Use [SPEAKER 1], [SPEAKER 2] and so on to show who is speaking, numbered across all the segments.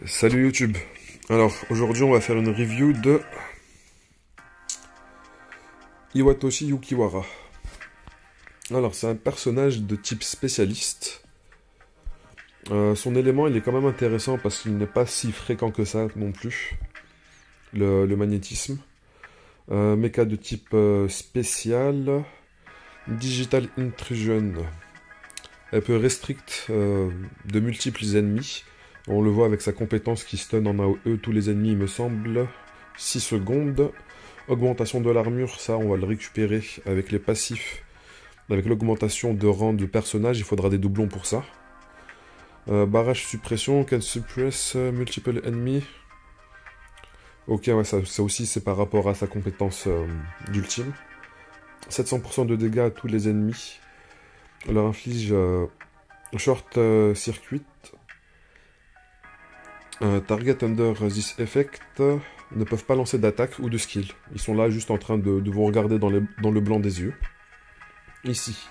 [SPEAKER 1] Salut YouTube. Alors aujourd'hui on va faire une review de Iwatoshi Yukiwara. Alors c'est un personnage de type spécialiste. Son élément il est quand même intéressant parce qu'il n'est pas si fréquent que ça non plus. Le magnétisme. Mecha de type spécial. Digital Intrusion. Elle peut restrict de multiples ennemis. On le voit avec sa compétence qui stun en AOE tous les ennemis, il me semble. 6 secondes. Augmentation de l'armure, ça on va le récupérer avec les passifs. Avec l'augmentation de rang de personnage, il faudra des doublons pour ça. Barrage suppression, can suppress multiple ennemis. Ok, ouais, ça aussi c'est par rapport à sa compétence d'ultime. 700% de dégâts à tous les ennemis. On leur inflige short circuit. Target under this effect ne peuvent pas lancer d'attaque ou de skill. Ils sont là juste en train de vous regarder dans le blanc des yeux. Ici,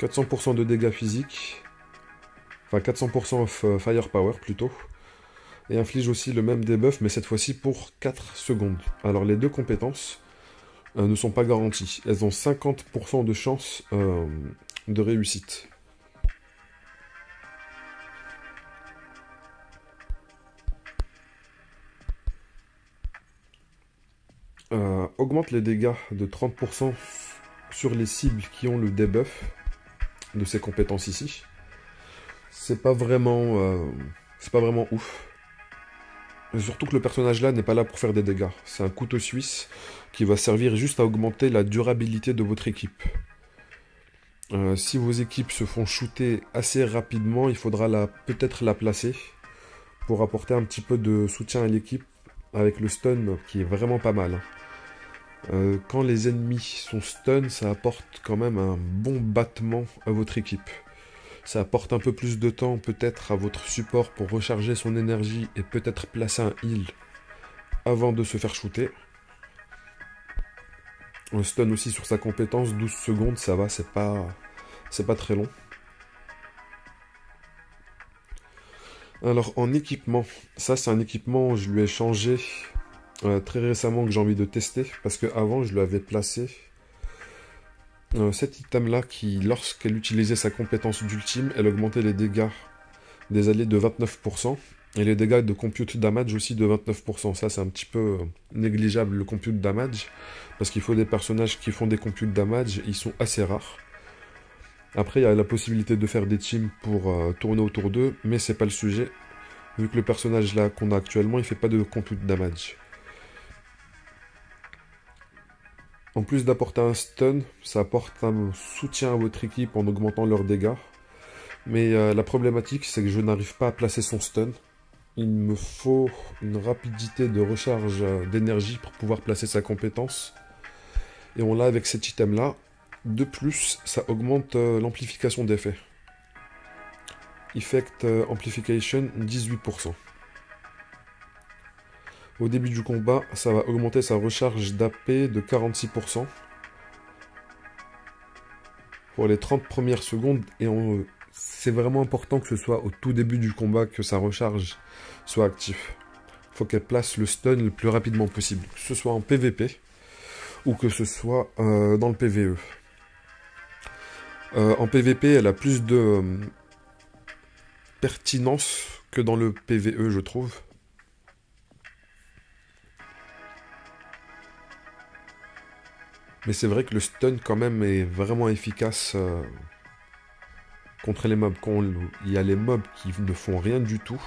[SPEAKER 1] 400% de dégâts physiques. Enfin, 400% of firepower plutôt. Et inflige aussi le même debuff, mais cette fois-ci pour 4 secondes. Alors les deux compétences ne sont pas garanties. Elles ont 50% de chance de réussite. Augmente les dégâts de 30% sur les cibles qui ont le debuff de ces compétences ici. C'est pas vraiment ouf. Et surtout que le personnage là n'est pas là pour faire des dégâts. C'est un couteau suisse qui va servir juste à augmenter la durabilité de votre équipe. Si vos équipes se font shooter assez rapidement, il faudra peut-être la placer pour apporter un petit peu de soutien à l'équipe avec le stun qui est vraiment pas mal. Quand les ennemis sont stun, ça apporte quand même un bon battement à votre équipe. Ça apporte un peu plus de temps peut-être à votre support pour recharger son énergie et peut-être placer un heal avant de se faire shooter. Un stun aussi sur sa compétence, 12 secondes, ça va, c'est pas très long. Alors en équipement, ça c'est un équipement, je lui ai changé très récemment que j'ai envie de tester, parce qu'avant je l'avais placé. Cet item là qui, lorsqu'elle utilisait sa compétence d'ultime, elle augmentait les dégâts des alliés de 29%, et les dégâts de compute damage aussi de 29%. Ça c'est un petit peu négligeable le compute damage, parce qu'il faut des personnages qui font des compute damage, ils sont assez rares. Après il y a la possibilité de faire des teams pour tourner autour d'eux, mais c'est pas le sujet, vu que le personnage là qu'on a actuellement il fait pas de compute damage. En plus d'apporter un stun, ça apporte un soutien à votre équipe en augmentant leurs dégâts. Mais la problématique, c'est que je n'arrive pas à placer son stun. Il me faut une rapidité de recharge d'énergie pour pouvoir placer sa compétence. Et on l'a avec cet item-là. De plus, ça augmente l'amplification d'effet. Effect Amplification, 18%. Au début du combat, ça va augmenter sa recharge d'AP de 46% pour les 30 premières secondes. Et c'est vraiment important que ce soit au tout début du combat que sa recharge soit active. Il faut qu'elle place le stun le plus rapidement possible, que ce soit en PVP ou que ce soit dans le PVE. En PVP, elle a plus de pertinence que dans le PVE, je trouve. Mais c'est vrai que le stun quand même est vraiment efficace contre les mobs. Quand il y a les mobs qui ne font rien du tout,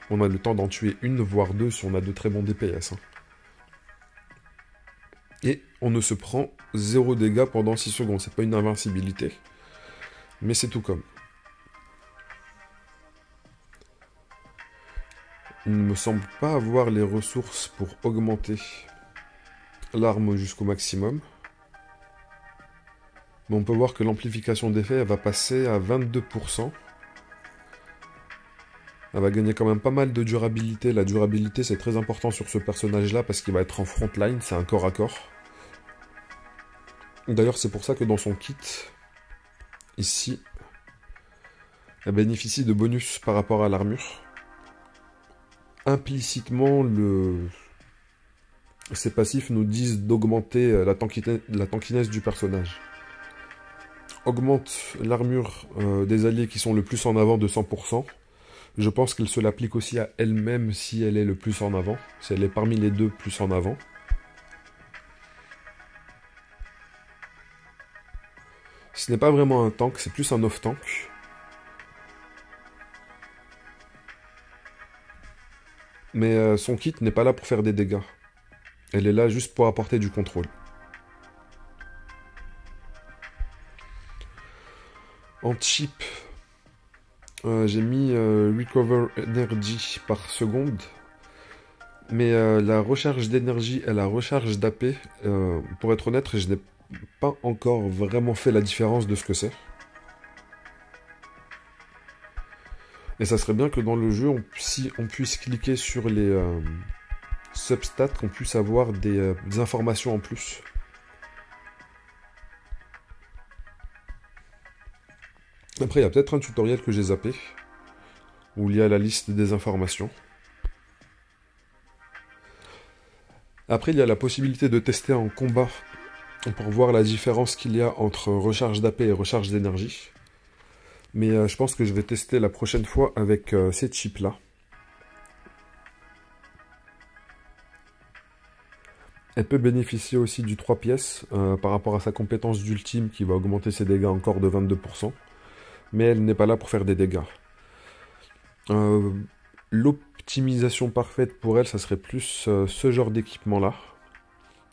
[SPEAKER 1] on a le temps d'en tuer une, voire deux si on a de très bons DPS. Hein. Et on ne se prend 0 dégâts pendant 6 secondes. C'est pas une invincibilité, mais c'est tout comme. Il ne me semble pas avoir les ressources pour augmenter l'arme jusqu'au maximum. Mais on peut voir que l'amplification d'effet va passer à 22%. Elle va gagner quand même pas mal de durabilité. La durabilité c'est très important sur ce personnage là parce qu'il va être en frontline, c'est un corps à corps. D'ailleurs c'est pour ça que dans son kit, ici, elle bénéficie de bonus par rapport à l'armure. implicitement, ces passifs nous disent d'augmenter la tankiness du personnage. Augmente l'armure des alliés qui sont le plus en avant de 100%. Je pense qu'elle se l'applique aussi à elle-même si elle est le plus en avant, si elle est parmi les deux plus en avant. Ce n'est pas vraiment un tank, c'est plus un off-tank. Mais son kit n'est pas là pour faire des dégâts. Elle est là juste pour apporter du contrôle. En chip, j'ai mis Recover Energy par seconde. Mais la recharge d'énergie et la recharge d'AP, pour être honnête, je n'ai pas encore vraiment fait la différence de ce que c'est. Et ça serait bien que dans le jeu, si on puisse cliquer sur les substats, qu'on puisse avoir des informations en plus. Après, il y a peut-être un tutoriel que j'ai zappé, où il y a la liste des informations. Après, il y a la possibilité de tester en combat pour voir la différence qu'il y a entre recharge d'AP et recharge d'énergie. Mais je pense que je vais tester la prochaine fois avec ces chips-là. Elle peut bénéficier aussi du 3 pièces par rapport à sa compétence d'ultime qui va augmenter ses dégâts encore de 22%. Mais elle n'est pas là pour faire des dégâts. L'optimisation parfaite pour elle, ça serait plus ce genre d'équipement-là.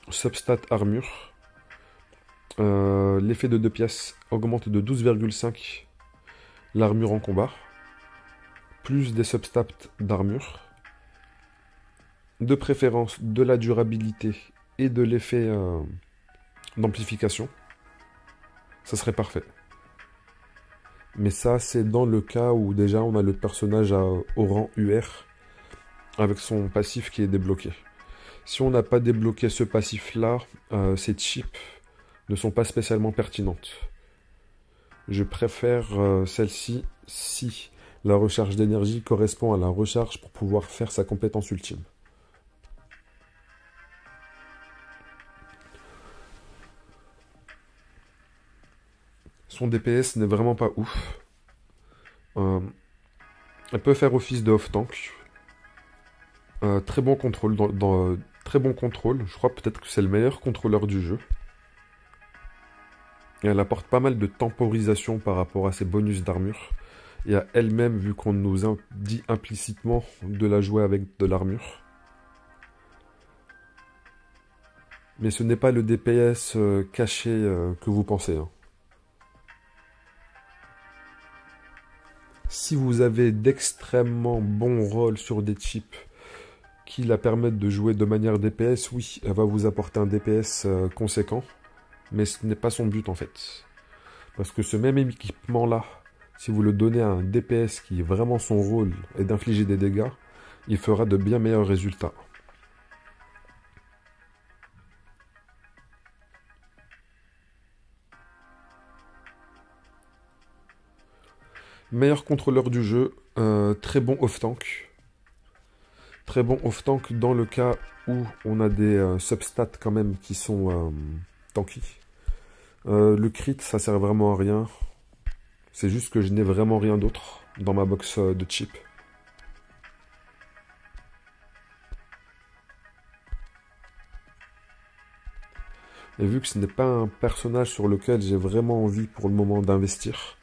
[SPEAKER 1] Substat armure. L'effet de 2 pièces augmente de 12,5 l'armure en combat. Plus des substats d'armure. De préférence de la durabilité et de l'effet d'amplification. Ça serait parfait. Mais ça, c'est dans le cas où déjà on a le personnage au rang UR avec son passif qui est débloqué. Si on n'a pas débloqué ce passif-là, ces chips ne sont pas spécialement pertinentes. Je préfère celle-ci si la recharge d'énergie correspond à la recharge pour pouvoir faire sa compétence ultime. Son DPS n'est vraiment pas ouf. Elle peut faire office de off-tank. Très bon contrôle. Très bon contrôle. Je crois peut-être que c'est le meilleur contrôleur du jeu. Et elle apporte pas mal de temporisation par rapport à ses bonus d'armure. Et à elle-même, vu qu'on nous dit implicitement de la jouer avec de l'armure. Mais ce n'est pas le DPS caché que vous pensez. Hein. Si vous avez d'extrêmement bons rôles sur des chips qui la permettent de jouer de manière DPS, oui, elle va vous apporter un DPS conséquent, mais ce n'est pas son but en fait. Parce que ce même équipement-là, si vous le donnez à un DPS qui est vraiment son rôle est d'infliger des dégâts, il fera de bien meilleurs résultats. Meilleur contrôleur du jeu, très bon off-tank. Très bon off-tank dans le cas où on a des substats quand même qui sont tanky. Le crit, ça sert vraiment à rien. C'est juste que je n'ai vraiment rien d'autre dans ma box de chip. Et vu que ce n'est pas un personnage sur lequel j'ai vraiment envie pour le moment d'investir,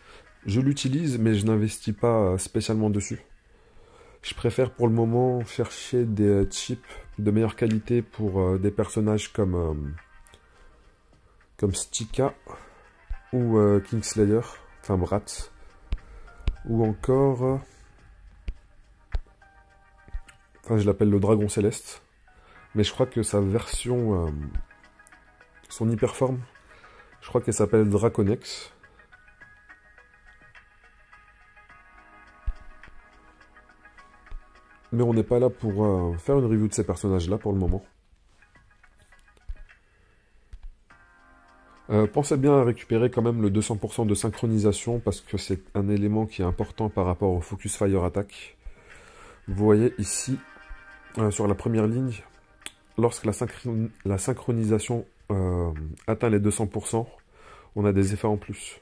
[SPEAKER 1] je l'utilise mais je n'investis pas spécialement dessus. Je préfère pour le moment chercher des chips de meilleure qualité pour des personnages comme Stika ou Kingslayer, enfin Brat, ou encore, enfin je l'appelle le Dragon Céleste, mais je crois que sa version, son hyperforme, je crois qu'elle s'appelle Draconex. Mais on n'est pas là pour faire une review de ces personnages-là pour le moment. Pensez bien à récupérer quand même le 200% de synchronisation parce que c'est un élément qui est important par rapport au Focus Fire Attack. Vous voyez ici, Sur la première ligne, lorsque la synchronisation atteint les 200%, on a des effets en plus.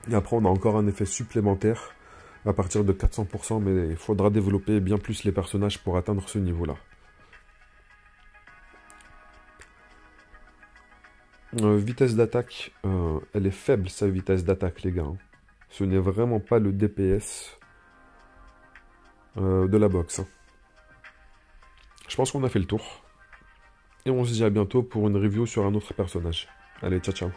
[SPEAKER 1] Et après, on a encore un effet supplémentaire à partir de 400%, mais il faudra développer bien plus les personnages pour atteindre ce niveau-là. Vitesse d'attaque, elle est faible, sa vitesse d'attaque, les gars. Ce n'est vraiment pas le DPS de la boxe. Je pense qu'on a fait le tour. Et on se dit à bientôt pour une review sur un autre personnage. Allez, ciao ciao.